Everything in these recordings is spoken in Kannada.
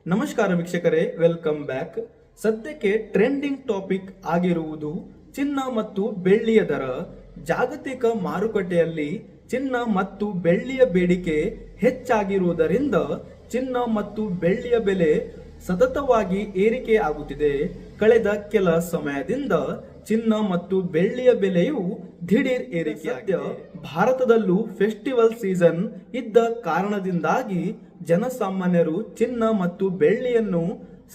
ನಮಸ್ಕಾರ ವೀಕ್ಷಕರೇ, ವೆಲ್ಕಮ್ ಬ್ಯಾಕ್. ಸದ್ಯಕ್ಕೆ ಟ್ರೆಂಡಿಂಗ್ ಟಾಪಿಕ್ ಆಗಿರುವುದು ಚಿನ್ನ ಮತ್ತು ಬೆಳ್ಳಿಯ ದರ. ಜಾಗತಿಕ ಮಾರುಕಟ್ಟೆಯಲ್ಲಿ ಚಿನ್ನ ಮತ್ತು ಬೆಳ್ಳಿಯ ಬೇಡಿಕೆ ಹೆಚ್ಚಾಗಿರುವುದರಿಂದ ಚಿನ್ನ ಮತ್ತು ಬೆಳ್ಳಿಯ ಬೆಲೆ ಸತತವಾಗಿ ಏರಿಕೆ ಆಗುತ್ತಿದೆ. ಕಳೆದ ಕೆಲ ಸಮಯದಿಂದ ಚಿನ್ನ ಮತ್ತು ಬೆಳ್ಳಿಯ ಬೆಲೆಯು ದಿಢೀರ್ ಏರಿಕೆಯಾಗಿದೆ. ಭಾರತದಲ್ಲೂ ಫೆಸ್ಟಿವಲ್ ಸೀಸನ್ ಇದ್ದ ಕಾರಣದಿಂದಾಗಿ ಜನಸಾಮಾನ್ಯರು ಚಿನ್ನ ಮತ್ತು ಬೆಳ್ಳಿಯನ್ನು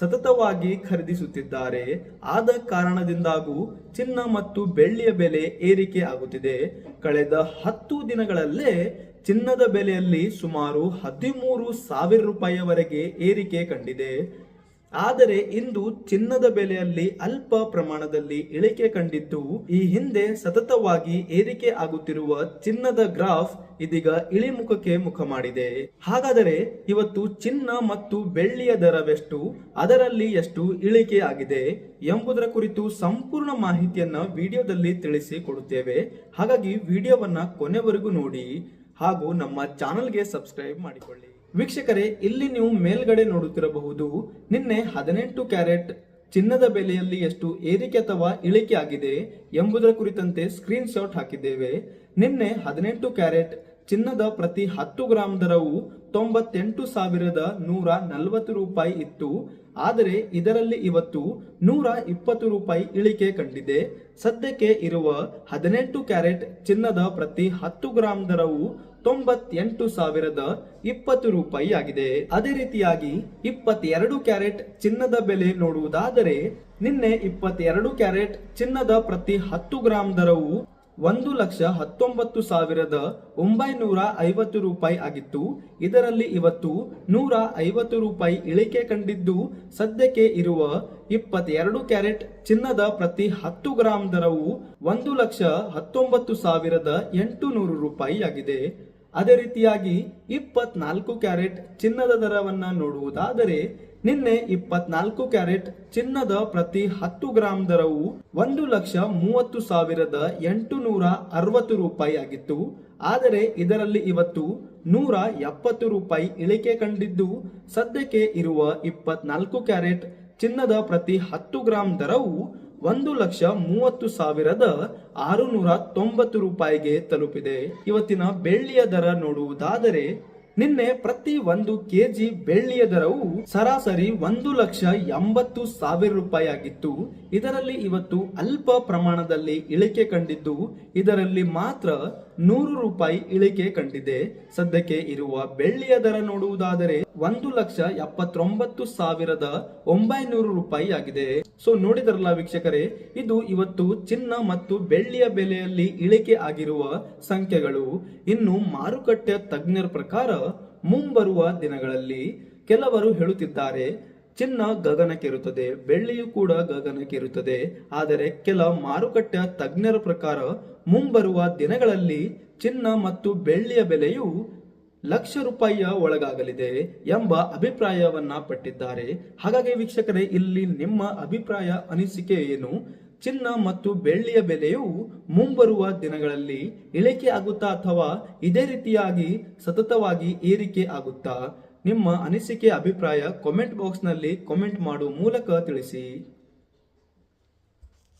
ಸತತವಾಗಿ ಖರೀದಿಸುತ್ತಿದ್ದಾರೆ. ಆದ ಕಾರಣದಿಂದಾಗೂ ಚಿನ್ನ ಮತ್ತು ಬೆಳ್ಳಿಯ ಬೆಲೆ ಏರಿಕೆ ಆಗುತ್ತಿದೆ. ಕಳೆದ 10 ದಿನಗಳಲ್ಲೇ ಚಿನ್ನದ ಬೆಲೆಯಲ್ಲಿ ಸುಮಾರು 13,000 ರೂಪಾಯಿಯವರೆಗೆ ಏರಿಕೆ ಕಂಡಿದೆ. ಆದರೆ ಇಂದು ಚಿನ್ನದ ಬೆಲೆಯಲ್ಲಿ ಅಲ್ಪ ಪ್ರಮಾಣದಲ್ಲಿ ಇಳಿಕೆ ಕಂಡಿದ್ದು, ಈ ಹಿಂದೆ ಸತತವಾಗಿ ಏರಿಕೆ ಆಗುತ್ತಿರುವ ಚಿನ್ನದ ಗ್ರಾಫ್ ಇದೀಗ ಇಳಿಮುಖಕ್ಕೆ ಮುಖ ಮಾಡಿದೆ. ಹಾಗಾದರೆ ಇವತ್ತು ಚಿನ್ನ ಮತ್ತು ಬೆಳ್ಳಿಯ ದರವೆಷ್ಟು, ಅದರಲ್ಲಿ ಎಷ್ಟು ಇಳಿಕೆ ಆಗಿದೆ ಎಂಬುದರ ಕುರಿತು ಸಂಪೂರ್ಣ ಮಾಹಿತಿಯನ್ನ ವಿಡಿಯೋದಲ್ಲಿ ತಿಳಿಸಿಕೊಡುತ್ತೇವೆ. ಹಾಗಾಗಿ ವಿಡಿಯೋವನ್ನ ಕೊನೆವರೆಗೂ ನೋಡಿ ಹಾಗೂ ನಮ್ಮ ಚಾನೆಲ್ಗೆ ಸಬ್ಸ್ಕ್ರೈಬ್ ಮಾಡಿಕೊಳ್ಳಿ. ವೀಕ್ಷಕರೇ, ಇಲ್ಲಿ ನೀವು ಮೇಲ್ಗಡೆ ನೋಡುತ್ತಿರಬಹುದು, ನಿನ್ನೆ 18 ಕ್ಯಾರೆಟ್ ಚಿನ್ನದ ಬೆಲೆಯಲ್ಲಿ ಎಷ್ಟು ಏರಿಕೆ ಅಥವಾ ಇಳಿಕೆ ಆಗಿದೆ ಎಂಬುದರ ಕುರಿತಂತೆ ಸ್ಕ್ರೀನ್ ಶಾಟ್ ಹಾಕಿದ್ದೇವೆ. ನಿನ್ನೆ 18 ಕ್ಯಾರೆಟ್ ಚಿನ್ನದ ಪ್ರತಿ 10 ಗ್ರಾಂ ದರವು 98,140 ರೂಪಾಯಿ ಇತ್ತು. ಆದರೆ ಇದರಲ್ಲಿ ಇವತ್ತು 120 ರೂಪಾಯಿ ಇಳಿಕೆ ಕಂಡಿದೆ. ಸದ್ಯಕ್ಕೆ ಇರುವ 18 ಕ್ಯಾರೆಟ್ ಚಿನ್ನದ ಪ್ರತಿ 10 ಗ್ರಾಂ ದರವು 98,020 ರೂಪಾಯಿ ಆಗಿದೆ. ಅದೇ ರೀತಿಯಾಗಿ 22 ಕ್ಯಾರೆಟ್ ಚಿನ್ನದ ಬೆಲೆ ನೋಡುವುದಾದರೆ, ನಿನ್ನೆ 22 ಕ್ಯಾರೆಟ್ ಚಿನ್ನದ ಪ್ರತಿ 10 ಗ್ರಾಂ ದರವು 1,19,950 ರೂಪಾಯಿ ಆಗಿತ್ತು. ಇದರಲ್ಲಿ ಇವತ್ತು 150 ರೂಪಾಯಿ ಇಳಿಕೆ ಕಂಡಿದ್ದು, ಸದ್ಯಕ್ಕೆ ಇರುವ 22 ಕ್ಯಾರೆಟ್ ಚಿನ್ನದ ಪ್ರತಿ 10 ಗ್ರಾಂ ದರವು 1,19,800 ರೂಪಾಯಿ ಆಗಿದೆ. ಅದೇ ರೀತಿಯಾಗಿ 24 ಕ್ಯಾರೆಟ್ ಚಿನ್ನದ ದರವನ್ನ ನೋಡುವುದಾದರೆ, ನಿನ್ನೆ 24 ಕ್ಯಾರೆಟ್ ಚಿನ್ನದ ಪ್ರತಿ 10 ಗ್ರಾಂ ದರವು 1,30,860 ರೂಪಾಯಿ ಆಗಿತ್ತು. ಆದರೆ ಇದರಲ್ಲಿ ಇವತ್ತು 170 ರೂಪಾಯಿ ಇಳಿಕೆ ಕಂಡಿದ್ದು, ಸದ್ಯಕ್ಕೆ ಇರುವ 24 ಕ್ಯಾರೆಟ್ ಚಿನ್ನದ ಪ್ರತಿ 10 ಗ್ರಾಂ ದರವು 1,30,690 ರೂಪಾಯಿಗೆ ತಲುಪಿದೆ. ಇವತ್ತಿನ ಬೆಳ್ಳಿಯ ದರ ನೋಡುವುದಾದರೆ, ನಿನ್ನೆ ಪ್ರತಿ 1 ಕೆಜಿ ಬೆಳ್ಳಿಯ ದರವು ಸರಾಸರಿ 1,80,000 ರೂಪಾಯಿ ಆಗಿತ್ತು. ಇದರಲ್ಲಿ ಇವತ್ತು ಅಲ್ಪ ಪ್ರಮಾಣದಲ್ಲಿ ಇಳಿಕೆ ಕಂಡಿದ್ದು, ಇದರಲ್ಲಿ ಮಾತ್ರ 100 ರೂಪಾಯಿ ಇಳಿಕೆ ಕಂಡಿದೆ. ಸದ್ಯಕ್ಕೆ ಇರುವ ಬೆಳ್ಳಿಯ ದರ ನೋಡುವುದಾದರೆ 1,79,900 ರೂಪಾಯಿ ಆಗಿದೆ. ಸೊ ನೋಡಿದ್ರಲ್ಲ ವೀಕ್ಷಕರೇ, ಇದು ಇವತ್ತು ಚಿನ್ನ ಮತ್ತು ಬೆಳ್ಳಿಯ ಬೆಲೆಯಲ್ಲಿ ಇಳಿಕೆ ಆಗಿರುವ ಸಂಖ್ಯೆಗಳು. ಇನ್ನು ಮಾರುಕಟ್ಟೆ ತಜ್ಞರ ಪ್ರಕಾರ ಮುಂಬರುವ ದಿನಗಳಲ್ಲಿ ಕೆಲವರು ಹೇಳುತ್ತಿದ್ದಾರೆ, ಚಿನ್ನ ಗಗನಕ್ಕೇರುತ್ತದೆ, ಬೆಳ್ಳಿಯು ಕೂಡ ಗಗನಕ್ಕೇರುತ್ತದೆ. ಆದರೆ ಕೆಲ ಮಾರುಕಟ್ಟೆ ತಜ್ಞರ ಪ್ರಕಾರ ಮುಂಬರುವ ದಿನಗಳಲ್ಲಿ ಚಿನ್ನ ಮತ್ತು ಬೆಳ್ಳಿಯ ಬೆಲೆಯು ಲಕ್ಷ ರೂಪಾಯಿಯ ಒಳಗಾಗಲಿದೆ ಎಂಬ ಅಭಿಪ್ರಾಯವನ್ನ ಪಟ್ಟಿದ್ದಾರೆ. ಹಾಗಾಗಿ ವೀಕ್ಷಕರೇ, ಇಲ್ಲಿ ನಿಮ್ಮ ಅಭಿಪ್ರಾಯ, ಅನಿಸಿಕೆ ಏನು? ಚಿನ್ನ ಮತ್ತು ಬೆಳ್ಳಿಯ ಬೆಲೆಯು ಮುಂಬರುವ ದಿನಗಳಲ್ಲಿ ಇಳಿಕೆ ಆಗುತ್ತಾ ಅಥವಾ ಇದೇ ರೀತಿಯಾಗಿ ಸತತವಾಗಿ ಏರಿಕೆ ಆಗುತ್ತಾ? ನಿಮ್ಮ ಅನಿಸಿಕೆ, ಅಭಿಪ್ರಾಯ ಕಾಮೆಂಟ್ ಬಾಕ್ಸ್ ನಲ್ಲಿ ಕಾಮೆಂಟ್ ಮಾಡುವ ಮೂಲಕ ತಿಳಿಸಿ.